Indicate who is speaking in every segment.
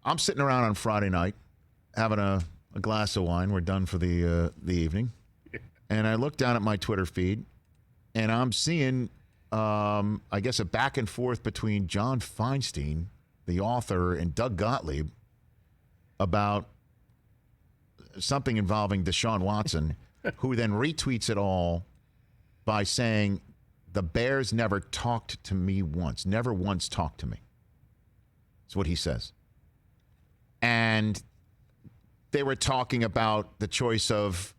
Speaker 1: I'm sitting around on Friday night having a glass of wine. We're done for the evening. And I look down at my Twitter feed, and I'm seeing, I guess, a back and forth between John Feinstein, the author, and Doug Gottlieb about something involving Deshaun Watson, who then retweets it all by saying, the Bears never talked to me once, never once talked to me. That's what he says. And they were talking about the choice of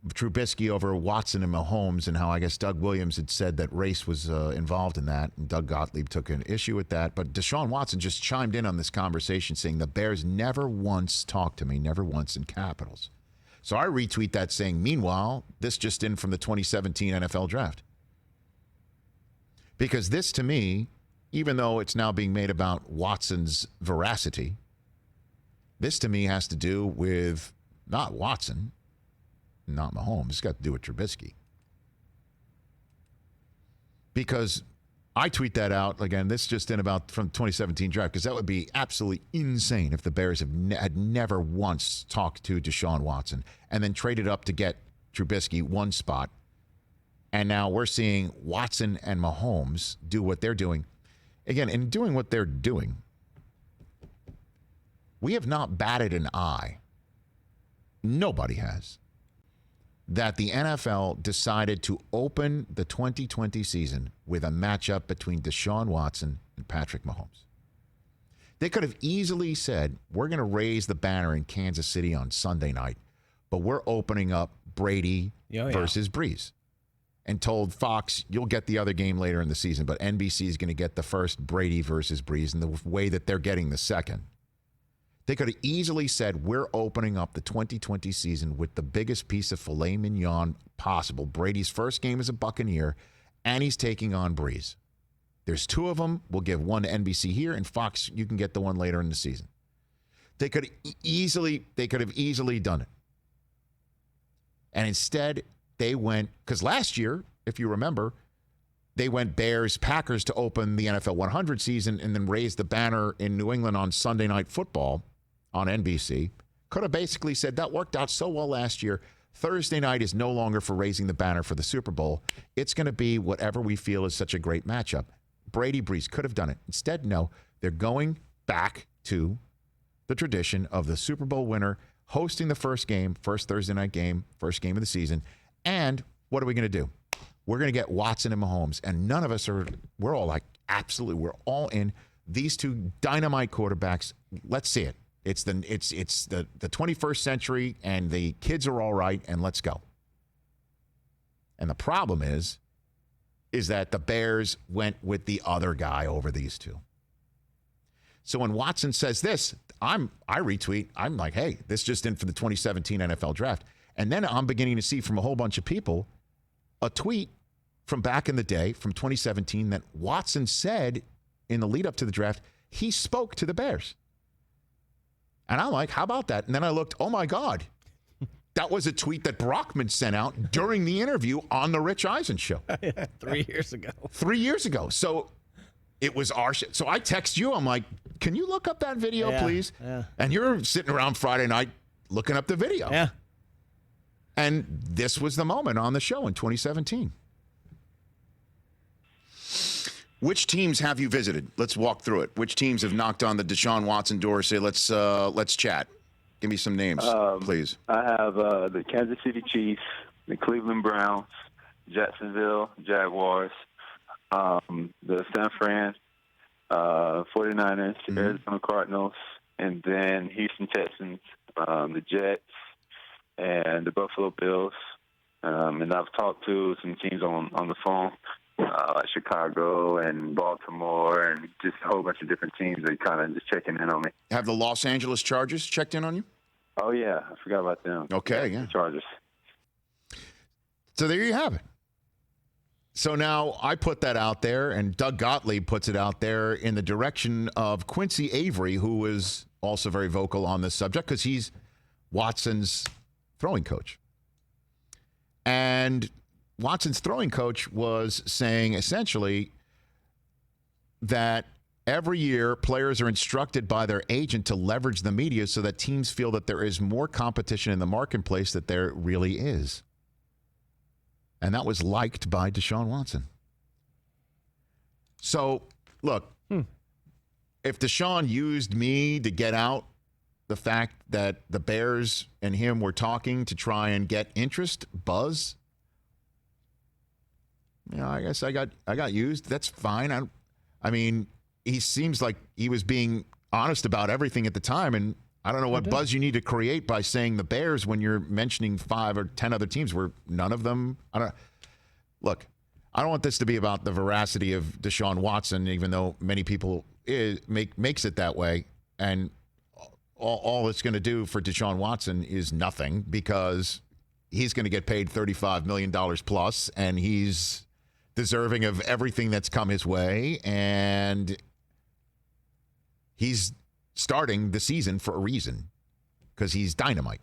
Speaker 1: Trubisky over Watson and Mahomes, and how I guess Doug Williams had said that race was involved in that, and Doug Gottlieb took an issue with that. But Deshaun Watson just chimed in on this conversation saying the Bears never once talked to me, never once in capitals. So I retweet that saying, meanwhile, this just in from the 2017 NFL draft. Because this, to me, even though it's now being made about Watson's veracity, this to me has to do with not Watson, not Mahomes. It's got to do with Trubisky. Because I tweet that out, again, this just in about from 2017 draft, because that would be absolutely insane if the Bears had never once talked to Deshaun Watson and then traded up to get Trubisky one spot. And now we're seeing Watson and Mahomes do what they're doing. Again, in doing what they're doing, we have not batted an eye. Nobody has. That the NFL decided to open the 2020 season with a matchup between Deshaun Watson and Patrick Mahomes. They could have easily said, we're going to raise the banner in Kansas City on Sunday night, but we're opening up Brady versus Breeze. And told Fox, you'll get the other game later in the season, but NBC is going to get the first Brady versus Breeze in the way that they're getting the second. They could have easily said, we're opening up the 2020 season with the biggest piece of filet mignon possible. Brady's first game as a Buccaneer, and he's taking on Breeze. There's two of them. We'll give one to NBC here, and Fox, you can get the one later in the season. They could have easily done it. And instead, they went, because last year, if you remember, they went Bears-Packers to open the NFL 100 season and then raised the banner in New England on Sunday Night Football on NBC. Could have basically said that worked out so well last year. Thursday night is no longer for raising the banner for the Super Bowl. It's going to be whatever we feel is such a great matchup. Brady Breeze could have done it. Instead, no. They're going back to the tradition of the Super Bowl winner hosting the first game, first Thursday night game, first game of the season. And what are we going to do? We're going to get Watson and Mahomes. And none of us we're all like, absolutely, we're all in. These two dynamite quarterbacks, let's see it. It's the 21st century, and the kids are all right, and let's go. And the problem is that the Bears went with the other guy over these two. So when Watson says this, I retweet. I'm like, hey, this just in for the 2017 NFL draft. And then I'm beginning to see from a whole bunch of people a tweet from back in the day, from 2017, that Watson said in the lead up to the draft, he spoke to the Bears. And I'm like, how about that? And then I looked, oh my God, that was a tweet that Brockman sent out during the interview on the Rich Eisen Show.
Speaker 2: 3 years ago.
Speaker 1: 3 years ago. So it was our shit. So I text you, I'm like, can you look up that video, please? Yeah. And you're sitting around Friday night looking up the video.
Speaker 2: Yeah.
Speaker 1: And this was the moment on the show in 2017. Which teams have you visited? Let's walk through it. Which teams have knocked on the Deshaun Watson door? Say, let's chat. Give me some names, please.
Speaker 3: I have the Kansas City Chiefs, the Cleveland Browns, Jacksonville Jaguars, the San Fran 49ers, Arizona Cardinals, and then Houston Texans, the Jets, and the Buffalo Bills. And I've talked to some teams on the phone, like Chicago and Baltimore, and just a whole bunch of different teams that kind of just checking in on me.
Speaker 1: Have the Los Angeles Chargers checked in on you?
Speaker 3: Oh, yeah. I forgot about them.
Speaker 1: Okay, yeah.
Speaker 3: The Chargers.
Speaker 1: So there you have it. So now I put that out there, and Doug Gottlieb puts it out there in the direction of Quincy Avery, who is also very vocal on this subject because he's Watson's throwing coach. And Watson's throwing coach was saying essentially that Every year, players are instructed by their agent to leverage the media so that teams feel that there is more competition in the marketplace than there really is. And that was liked by Deshaun Watson. So, look, if Deshaun used me to get out the fact that the Bears and him were talking to try and get interest, buzz, I guess I got used. That's fine. I mean, he seems like he was being honest about everything at the time, and I don't know what buzz you need to create by saying the Bears when you're mentioning 5 or 10 other teams where none of them. Look, I don't want this to be about the veracity of Deshaun Watson, even though many people makes it that way, and all it's going to do for Deshaun Watson is nothing because he's going to get paid $35 million plus, and he's deserving of everything that's come his way, and he's starting the season for a reason because he's dynamite.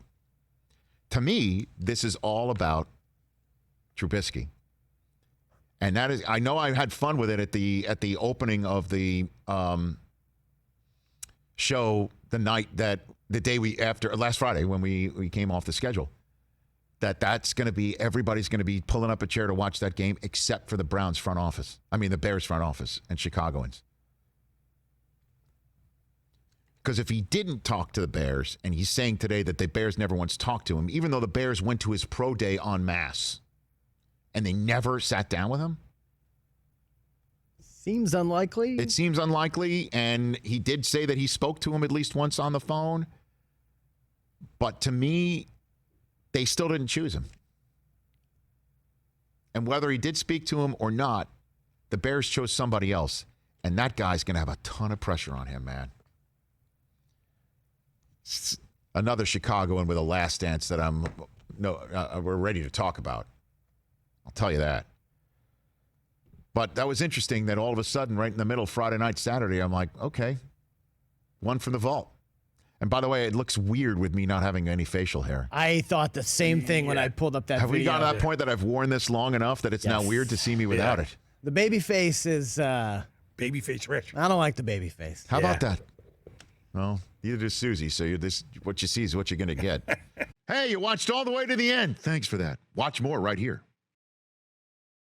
Speaker 1: To me, this is all about Trubisky. And that is, I know I had fun with it at the opening of the show the day after last Friday when we came off the schedule. That's going to be, everybody's going to be pulling up a chair to watch that game except for the Browns front office. I mean, the Bears front office and Chicagoans. Because if he didn't talk to the Bears, and he's saying today that the Bears never once talked to him, even though the Bears went to his pro day en masse, and they never sat down with him?
Speaker 2: Seems unlikely.
Speaker 1: It seems unlikely, and he did say that he spoke to him at least once on the phone. But to me, they still didn't choose him. And whether he did speak to him or not, the Bears chose somebody else, and that guy's going to have a ton of pressure on him, man. Another Chicagoan with a last dance that we're ready to talk about. I'll tell you that. But that was interesting that all of a sudden, right in the middle, Friday night, Saturday, I'm like, okay, one from the vault. And by the way, it looks weird with me not having any facial hair.
Speaker 2: I thought the same thing when I pulled up that
Speaker 1: Have
Speaker 2: video.
Speaker 1: we gotten to that point that I've worn this long enough that it's now weird to see me without it?
Speaker 2: The baby face is...
Speaker 4: Babyface Rich.
Speaker 2: I don't like the baby face.
Speaker 1: How about that? Well, neither does Susie, so what you see is what you're going to get. Hey, you watched all the way to the end. Thanks for that. Watch more right here.